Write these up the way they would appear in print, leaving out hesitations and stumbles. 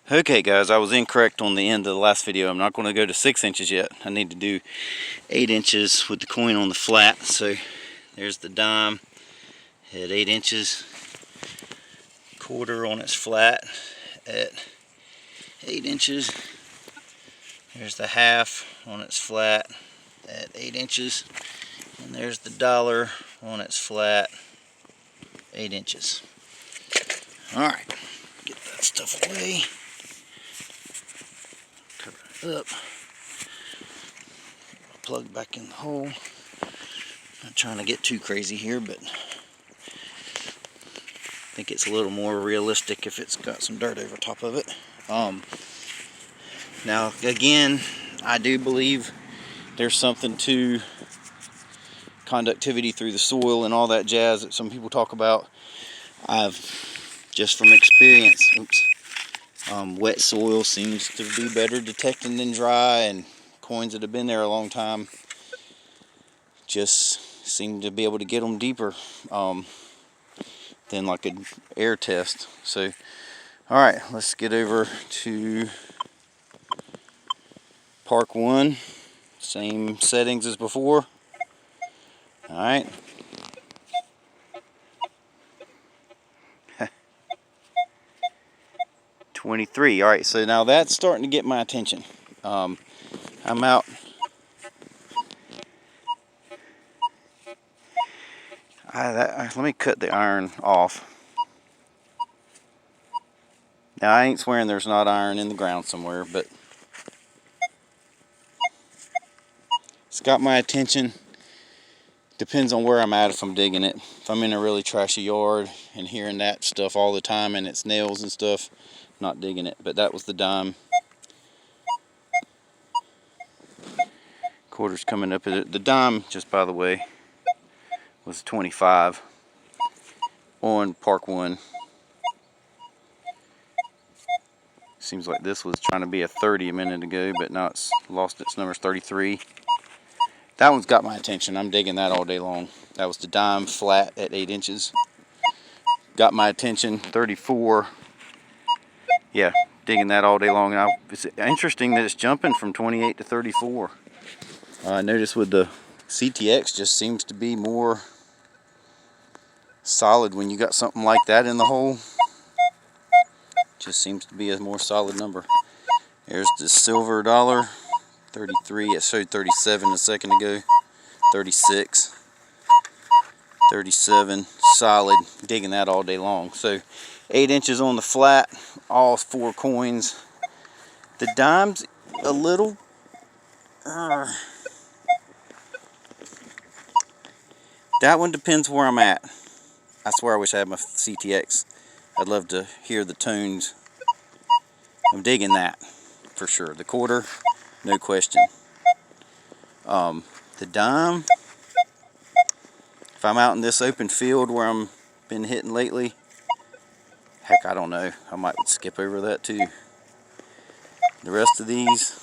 Okay guys, I was incorrect on the end of the last video. I'm not going to go to 6 inches yet. I need to do 8 inches with the coin on the flat. So there's the dime at 8 inches, quarter on its flat at 8 inches. There's the half on its flat at 8 inches. And there's the dollar on its flat, 8 inches. Alright, get that stuff away. Cover it up. Plug back in the hole. Not trying to get too crazy here, but I think it's a little more realistic if it's got some dirt over top of it. Now again, I do believe there's something to conductivity through the soil and all that jazz that some people talk about. I've just from experience, wet soil seems to be better detecting than dry, and coins that have been there a long time just seem to be able to get them deeper than like an air test. So alright, let's get over to Park 1. Same settings as before. Alright. $23. Alright, so now that's starting to get my attention. I'm out. Let me cut the iron off. Now I ain't swearing there's not iron in the ground somewhere, but it's got my attention. Depends on where I'm at if I'm digging it. If I'm in a really trashy yard and hearing that stuff all the time and it's nails and stuff, not digging it. But that was the dime. Quarters coming up. The dime, just by the way, was 25 on Park 1. Seems like this was trying to be a 30 a minute ago, but now it's lost its numbers. 33. That one's got my attention. I'm digging that all day long. That was the dime flat at 8 inches. Got my attention. 34. Yeah, digging that all day long. And it's interesting that it's jumping from 28 to 34. I noticed with the CTX just seems to be more solid when you got something like that in the hole. Just seems to be a more solid number. There's the silver dollar. 33, it showed 37 a second ago. 36, 37, solid. Digging that all day long. So 8 inches on the flat, all 4 coins. The dime's a little that one depends where I'm at. I swear I wish I had my CTX. I'd love to hear the tones. I'm digging that for sure. The quarter, no question. The dime, if I'm out in this open field where I'm been hitting lately, heck, I don't know. I might skip over that too. The rest of these,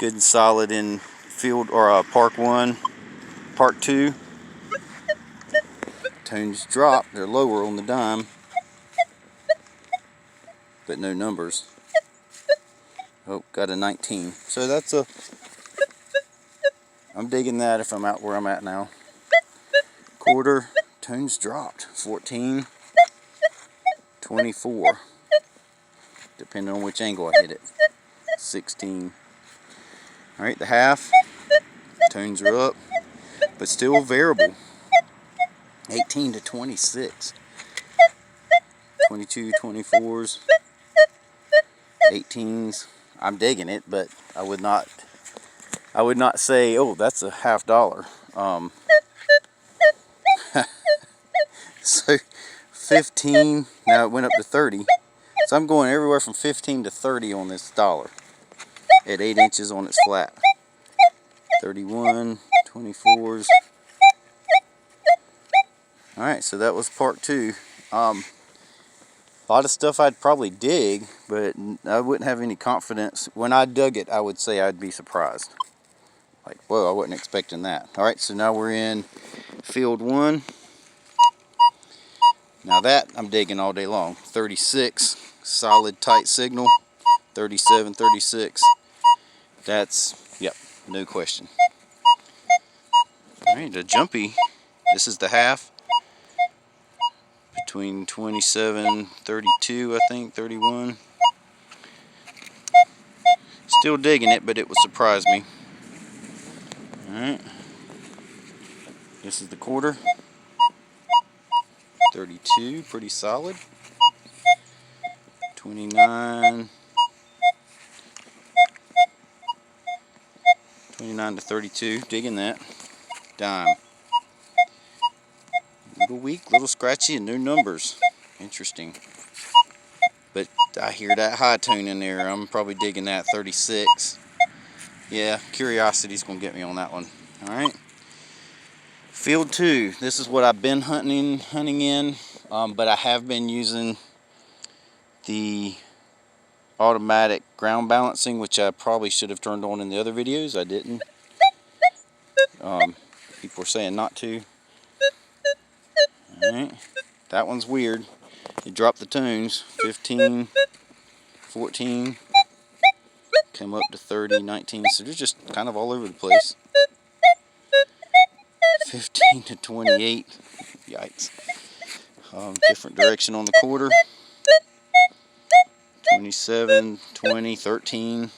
good and solid in field or Park 1, Park 2. Tones drop. They're lower on the dime, but no numbers. Oh, got a 19. So that's a... I'm digging that if I'm out where I'm at now. Quarter, tones dropped. 14, 24. Depending on which angle I hit it. 16. Alright, the half. Tones are up, but still variable. 18 to 26. 22, 24s. 18s. I'm digging it, but I would not say, oh, that's a $50. So 15, now it went up to 30. So I'm going everywhere from 15 to 30 on this dollar at 8 inches on its flat. 31, 24s. Alright, so that was Part 2. A lot of stuff I'd probably dig, but I wouldn't have any confidence. When I dug it, I would say I'd be surprised. Like, whoa, I wasn't expecting that. Alright, so now we're in Field 1. Now that I'm digging all day long. 36 solid tight signal. 37, 36. That's, yep, no question. Alright, the jumpy, this is the half. Between 27, 32, I think, 31. Still digging it, but it would surprise me. Alright. This is the quarter. 32, pretty solid. 29. 29 to 32, digging that. Dime. Little weak, little scratchy, and no numbers. Interesting. But I hear that high tone in there. I'm probably digging that 36. Yeah, curiosity's gonna get me on that one. Alright. Field 2. This is what I've been hunting in, but I have been using the automatic ground balancing, which I probably should have turned on in the other videos. I didn't. People were saying not to. Alright. That one's weird. You drop the tones. 15, 14, come up to 30, 19. So they're just kind of all over the place. 15 to 28. Yikes. Different direction on the quarter. 27, 20, 13.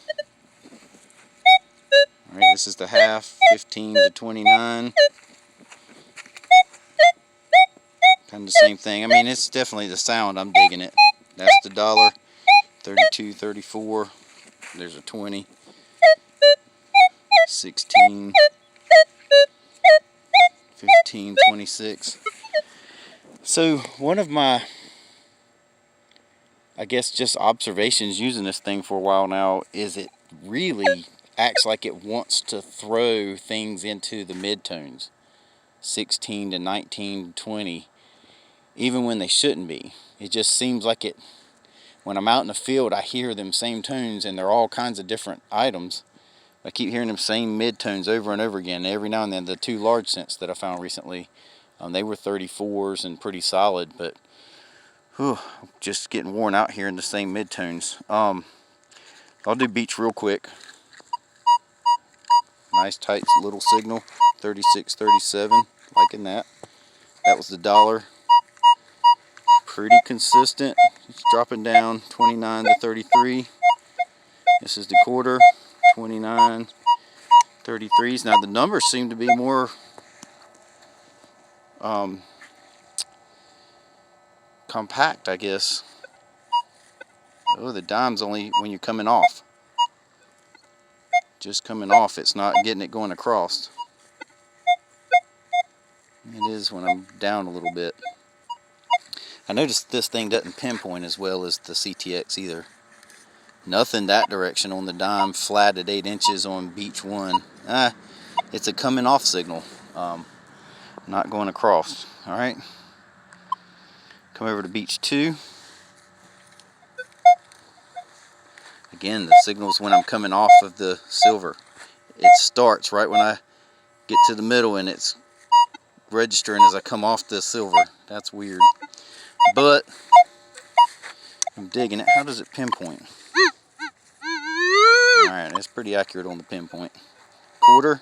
Alright, this is the half. 15 to 29. Kind of the same thing. I mean, it's definitely the sound. I'm digging it. That's the dollar. 32, 34. There's a 20. 16. 15, 26. So one of my, I guess, just observations using this thing for a while now is it really acts like it wants to throw things into the midtones. 16 to 19 to 20. Even when they shouldn't be. It just seems like it, when I'm out in the field, I hear them same tones, and they're all kinds of different items. I keep hearing them same mid-tones over and over again. Every now and then, the 2 large scents that I found recently, they were 34s and pretty solid, but whew, just getting worn out here in the same mid-tones. I'll do beach real quick. Nice tight little signal, 36, 37, liking that. That was the dollar. Pretty consistent. It's dropping down 29 to 33. This is the quarter, 29, 33s. Now the numbers seem to be more compact, I guess. Oh, the dime's only when you're coming off. Just coming off, it's not getting it going across. It is when I'm down a little bit. I noticed this thing doesn't pinpoint as well as the CTX either. Nothing that direction on the dime, flat at 8 inches on beach 1. It's a coming off signal, not going across. Alright, come over to beach 2. Again, the signal's when I'm coming off of the silver. It starts right when I get to the middle and it's registering as I come off the silver. That's weird. But I'm digging it. How does it pinpoint? Alright, that's pretty accurate on the pinpoint. Quarter.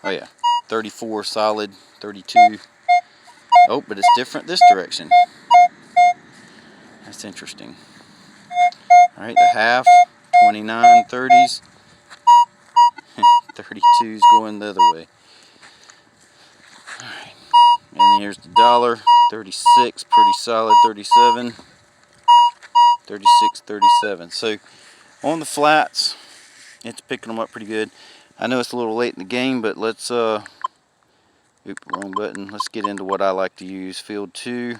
Oh yeah. 34 solid. 32. Oh, but it's different this direction. That's interesting. Alright, the half. 29, 30s. 32s going the other way. Alright. And then here's the dollar. 36, pretty solid. 37. 36, 37. So on the flats, it's picking them up pretty good. I know it's a little late in the game, but let's oops, wrong button. Let's get into what I like to use. Field 2,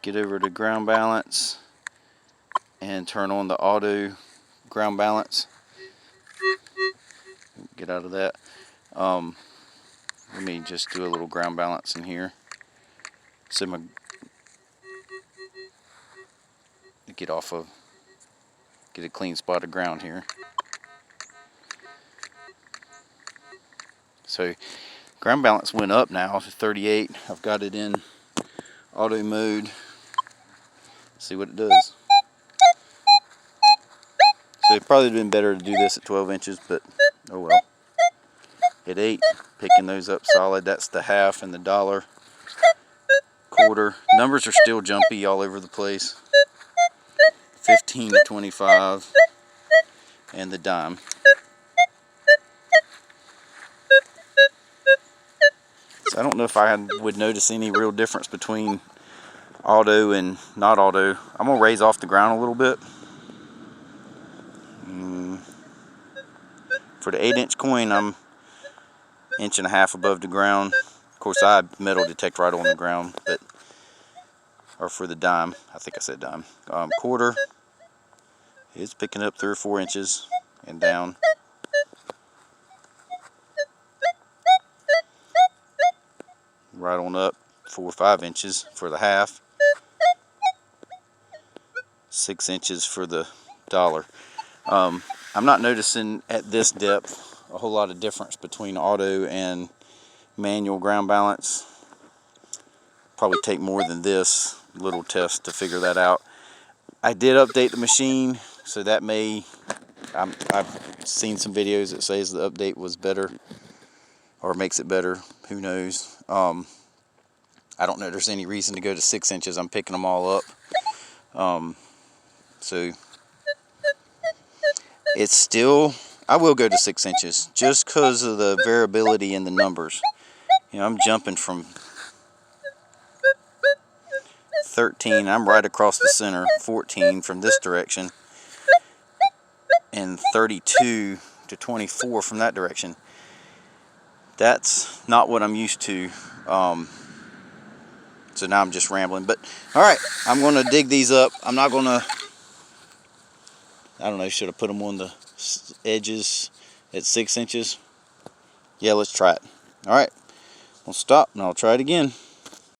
get over to ground balance and turn on the auto ground balance. Get out of that. Let me just do a little ground balance in here. So get a clean spot of ground here. So ground balance went up now to 38. I've got it in auto mode. Let's see what it does. So it probably would have been better to do this at 12 inches, but oh well. At 8, picking those up solid. That's the half and the dollar, quarter. Numbers are still jumpy all over the place. 15 to 25, and the dime. So I don't know if I would notice any real difference between auto and not auto. I'm going to raise off the ground a little bit. For the 8-inch coin, I'm 1.5 inches above the ground. Of course, I metal detect right on the ground, but or for the dime, I think I said dime. Quarter is picking up 3 or 4 inches and down. Right on up 4 or 5 inches for the half. 6 inches for the dollar. I'm not noticing at this depth a whole lot of difference between auto and manual ground balance. Probably take more than this little test to figure that out. I did update the machine, so that may, I've seen some videos that says the update was better or makes it better. Who knows? I don't know if there's any reason to go to 6 inches. I'm picking them all up. So it's still, I will go to 6 inches just because of the variability in the numbers. You know, I'm jumping from 13, I'm right across the center, 14 from this direction, and 32 to 24 from that direction. That's not what I'm used to. So now I'm just rambling. But all right, I'm going to dig these up. I'm not going to, I don't know, should I put them on the edges at 6 inches? Yeah, let's try it. All right, I'll stop and I'll try it again.